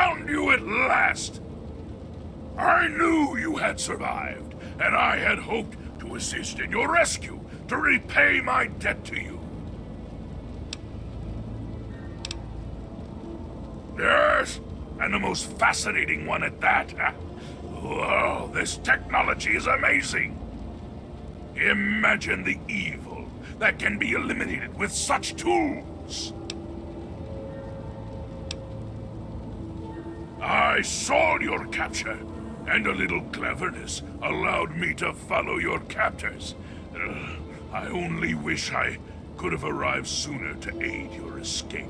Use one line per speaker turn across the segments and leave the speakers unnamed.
found you at last! I knew you had survived, and I had hoped to assist in your rescue, to repay my debt to you. Yes, and the most fascinating one at that. Whoa, this technology is amazing. Imagine the evil that can be eliminated with such tools. I saw your capture, and a little cleverness allowed me to follow your captors. I only wish I could have arrived sooner to aid your escape.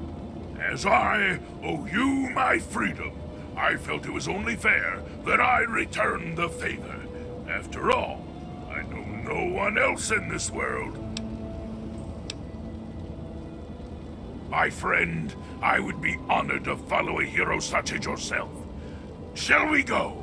As I owe you my freedom, I felt it was only fair that I return the favor. After all, I know no one else in this world. My friend, I would be honored to follow a hero such as yourself. Shall we go?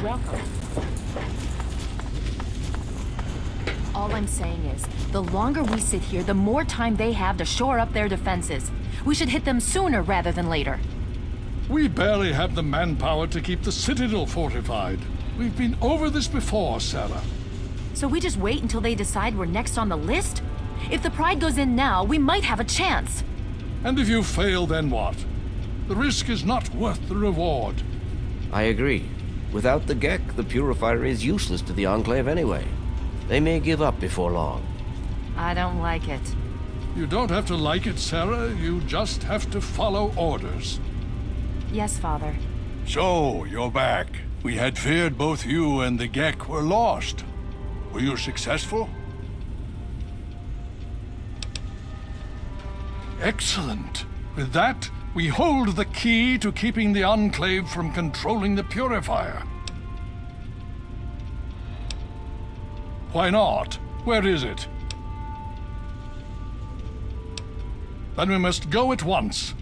Welcome. All I'm saying is, the longer we sit here, the more time they have to shore up their defenses. We should hit them sooner rather than later.
We barely have the manpower to keep the Citadel fortified. We've been over this before, Sarah.
So we just wait until they decide we're next on the list? If the Pride goes in now, we might have a chance.
And if you fail, then what? The risk is not worth the reward.
I agree. Without the Gek, the Purifier is useless to the Enclave anyway. They may give up before long.
I don't like it.
You don't have to like it, Sarah. You just have to follow orders.
Yes, Father.
So, you're back. We had feared both you and the Gek were lost. Were you successful?
Excellent. With that, we hold the key to keeping the Enclave from controlling the Purifier. Why not? Where is it? Then we must go at once.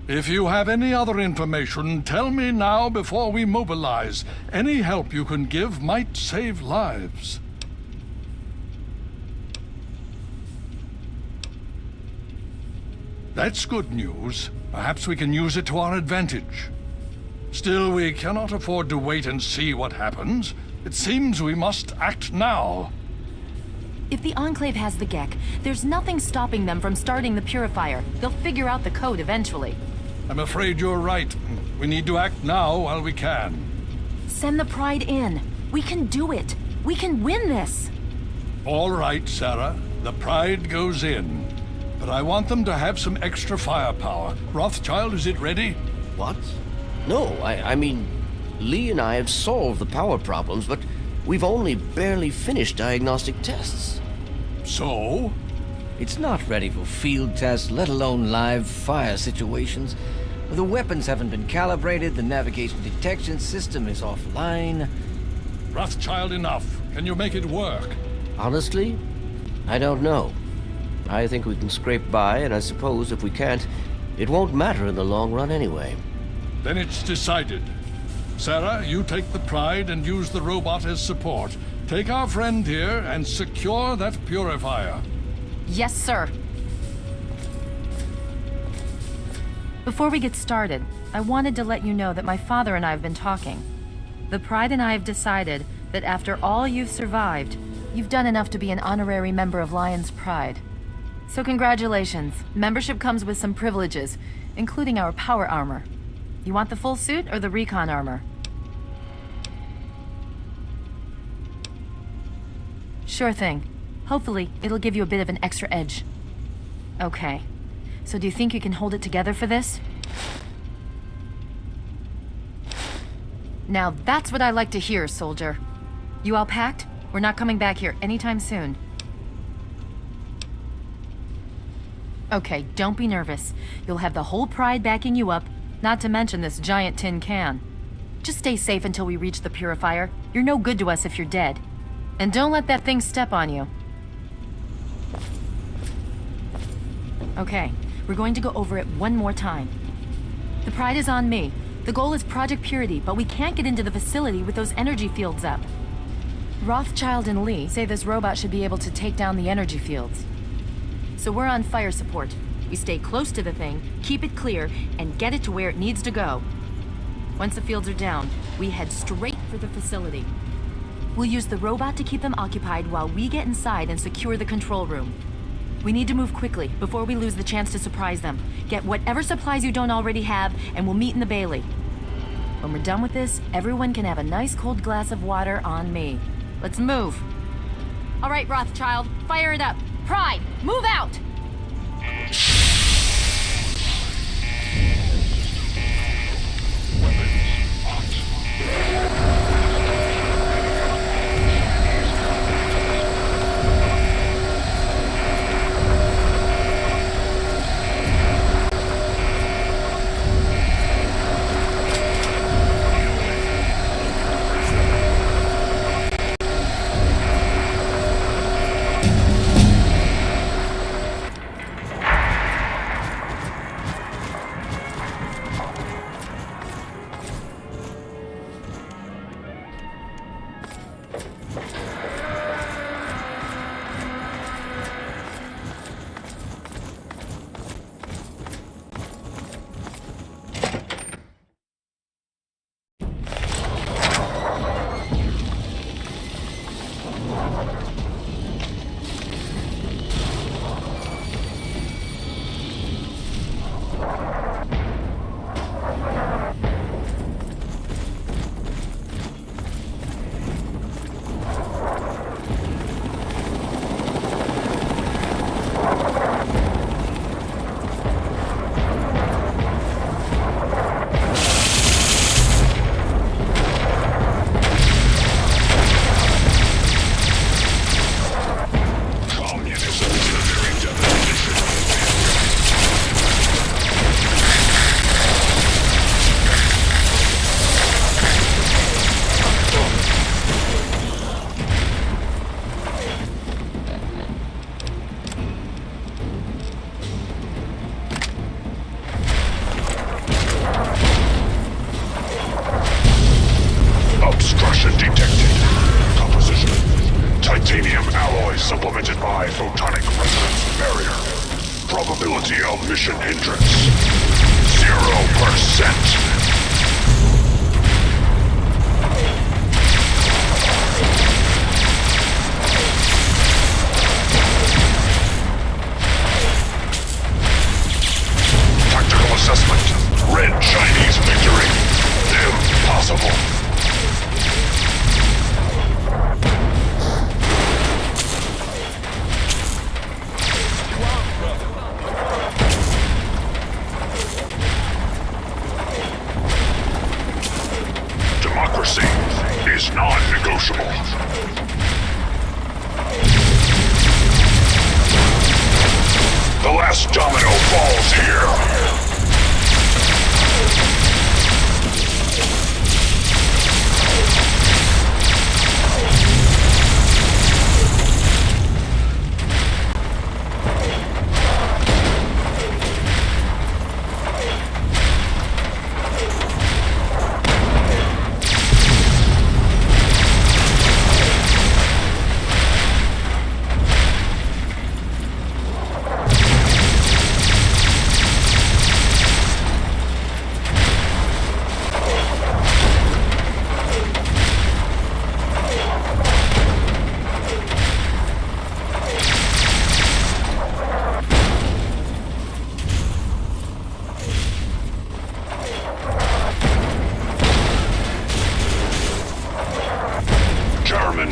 If you have any other information, tell me now before we mobilize. Any help you can give might save lives. That's good news. Perhaps we can use it to our advantage. Still, we cannot afford to wait and see what happens. It seems we must act now.
If the Enclave has the Gek, there's nothing stopping them from starting the Purifier. They'll figure out the code eventually.
I'm afraid you're right. We need to act now while we can.
Send the Pride in. We can do it. We can win this.
All right, Sarah. The Pride goes in. But I want them to have some extra firepower. Rothschild, is it ready?
What? No, I mean, Lee and I have solved the power problems, but we've only barely finished diagnostic tests.
So?
It's not ready for field tests, let alone live fire situations. The weapons haven't been calibrated, the navigation detection system is offline.
Rothschild, enough. Can you make it work?
Honestly, I don't know. I think we can scrape by, and I suppose if we can't, it won't matter in the long run anyway.
Then it's decided. Sarah, you take the Pride and use the robot as support. Take our friend here and secure that Purifier.
Yes, sir. Before we get started, I wanted to let you know that my father and I have been talking. The Pride and I have decided that after all you've survived, you've done enough to be an honorary member of Lion's Pride. So congratulations. Membership comes with some privileges, including our power armor. You want the full suit or the recon armor? Sure thing. Hopefully, it'll give you a bit of an extra edge. Okay. So do you think you can hold it together for this? Now that's what I like to hear, soldier. You all packed? We're not coming back here anytime soon. Okay, don't be nervous. You'll have the whole Pride backing you up, not to mention this giant tin can. Just stay safe until we reach the purifier. You're no good to us if you're dead. And don't let that thing step on you. Okay, we're going to go over it one more time. The Pride is on me. The goal is Project Purity, but we can't get into the facility with those energy fields up. Rothschild and Lee say this robot should be able to take down the energy fields. So we're on fire support. We stay close to the thing, keep it clear, and get it to where it needs to go. Once the fields are down, we head straight for the facility. We'll use the robot to keep them occupied while we get inside and secure the control room. We need to move quickly before we lose the chance to surprise them. Get whatever supplies you don't already have, and we'll meet in the Bailey. When we're done with this, everyone can have a nice cold glass of water on me. Let's move. All right, Rothschild, fire it up. Pride, move out!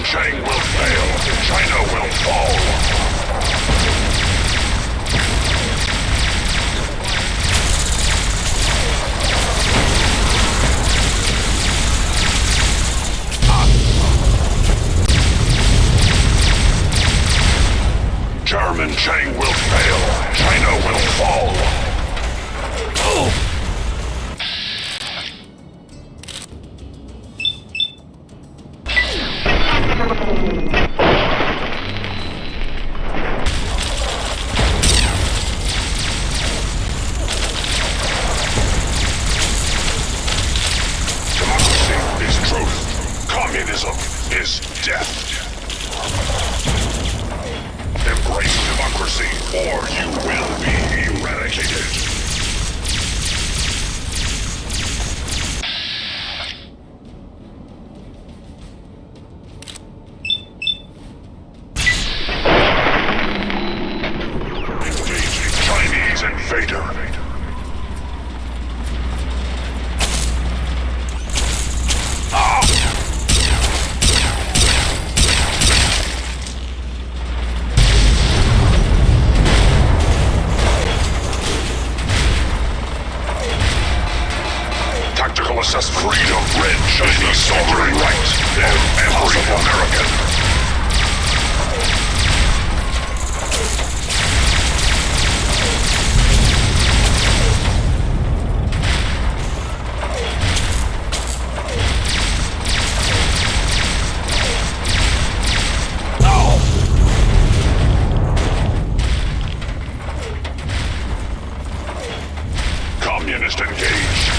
Chang will fail. China will fall. German Chang will fail. China will fall. Democracy is truth. Communism is death. Embrace democracy, or you will be eradicated. Engaging Chinese invader. Tactical assess freedom. Red Chinese sovereign rights. Every American. Communist engage.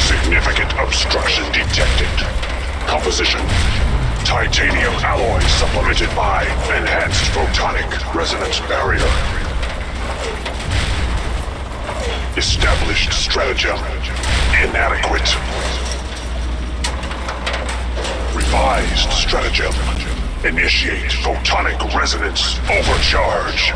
Significant obstruction detected. Composition. Titanium alloy supplemented by enhanced photonic resonance barrier. Established stratagem. Inadequate. Revised stratagem. Initiate photonic resonance overcharge.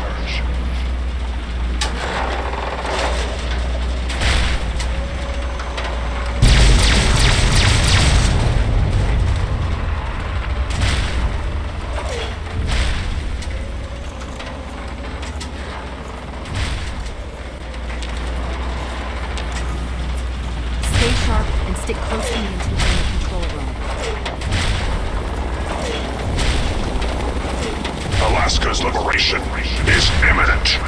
Stay sharp and stick close to me until we're in the control room.
Alaska's liberation is imminent.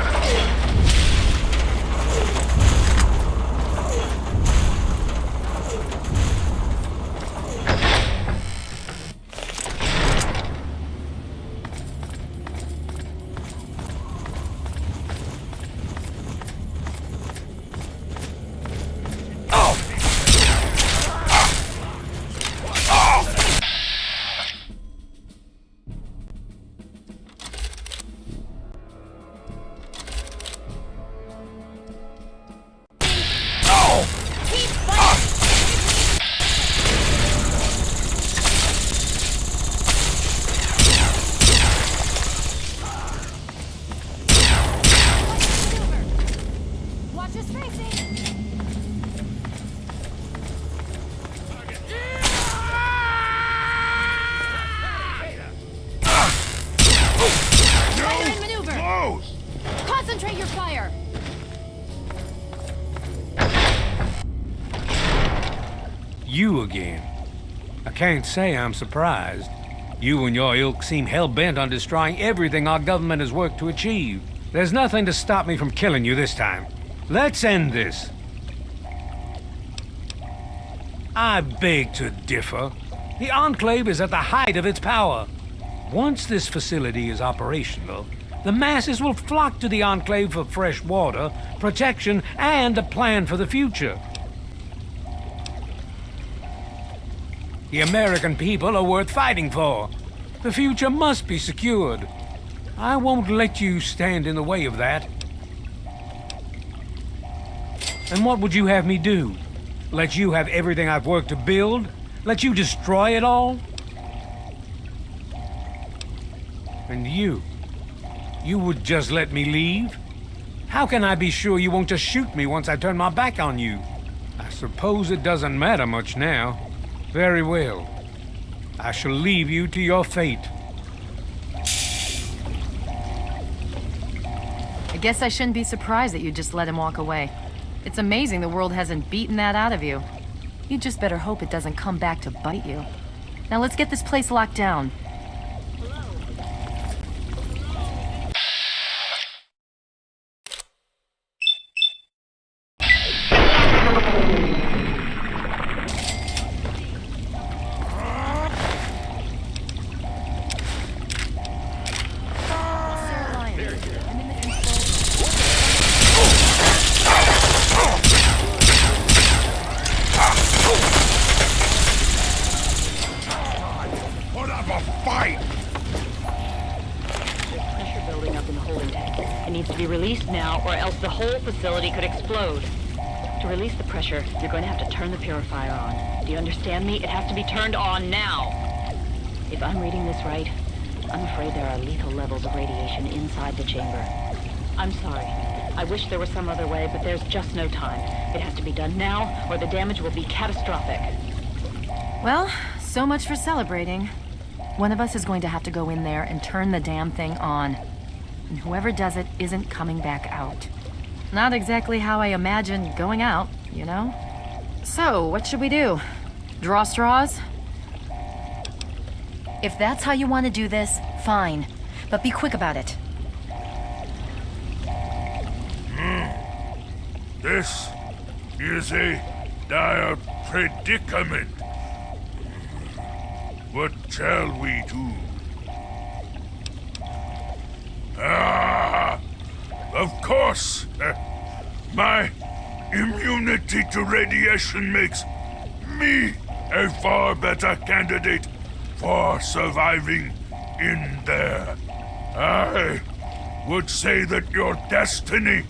Watch your spacing! Fire and maneuver!
Close!
Concentrate your fire!
You again. I can't say I'm surprised. You and your ilk seem hell-bent on destroying everything our government has worked to achieve. There's nothing to stop me from killing you this time. Let's end this. I beg to differ. The Enclave is at the height of its power. Once this facility is operational, the masses will flock to the Enclave for fresh water, protection, and a plan for the future. The American people are worth fighting for. The future must be secured. I won't let you stand in the way of that. And what would you have me do? Let you have everything I've worked to build? Let you destroy it all? And you? You would just let me leave? How can I be sure you won't just shoot me once I turn my back on you? I suppose it doesn't matter much now. Very well. I shall leave you to your fate.
I guess I shouldn't be surprised that you just let him walk away. It's amazing the world hasn't beaten that out of you. You just better hope it doesn't come back to bite you. Now let's get this place locked down.
Facility could explode. To release the pressure, you're going to have to turn the purifier on. Do you understand me? It has to be turned on now. If I'm reading this right, I'm afraid there are lethal levels of radiation inside the chamber. I'm sorry. I wish there was some other way, but there's just no time. It has to be done now, or the damage will be catastrophic.
Well, so much for celebrating. One of us is going to have to go in there and turn the damn thing on. And whoever does it isn't coming back out. Not exactly how I imagined going out, you know? So, what should we do? Draw straws? If that's how you want to do this, fine. But be quick about it.
This is a dire predicament. What shall we do? Of course! My immunity to radiation makes me a far better candidate for surviving in there. I would say that your destiny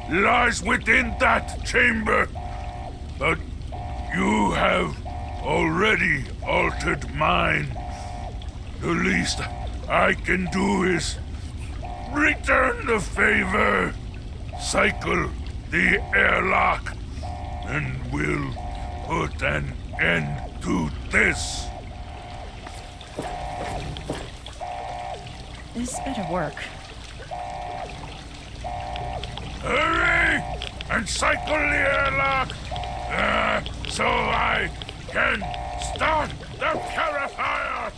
lies within that chamber, but you have already altered mine. The least I can do is return the favor, cycle the airlock, and we'll put an end to this.
This better work.
Hurry! And cycle the airlock! So I can start the purifier!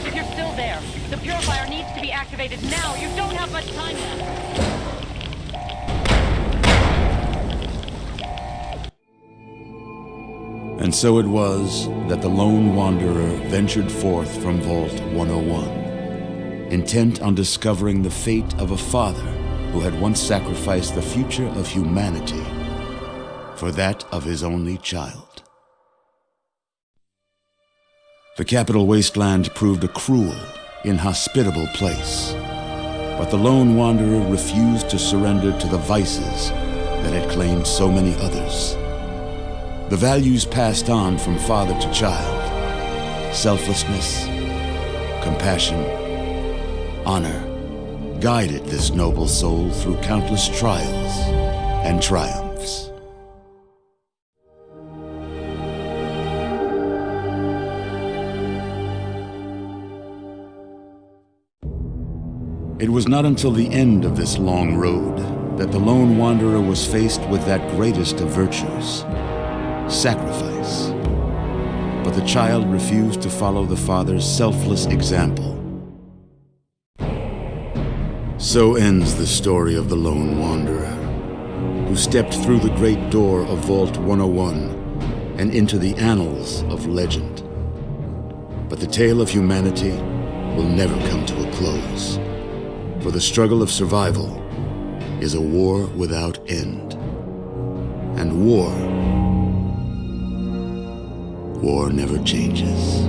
If you're still there, the purifier needs to be activated now. You don't have much time left.
And so it was that the lone wanderer ventured forth from Vault 101, intent on discovering the fate of a father who had once sacrificed the future of humanity for that of his only child. The Capital Wasteland proved a cruel, inhospitable place, but the lone wanderer refused to surrender to the vices that had claimed so many others. The values passed on from father to child: selflessness, compassion, honor, guided this noble soul through countless trials and triumphs. It was not until the end of this long road that the lone wanderer was faced with that greatest of virtues: sacrifice. But the child refused to follow the father's selfless example. So ends the story of the lone wanderer, who stepped through the great door of Vault 101 and into the annals of legend. But the tale of humanity will never come to a close, for the struggle of survival is a war without end. And war never changes.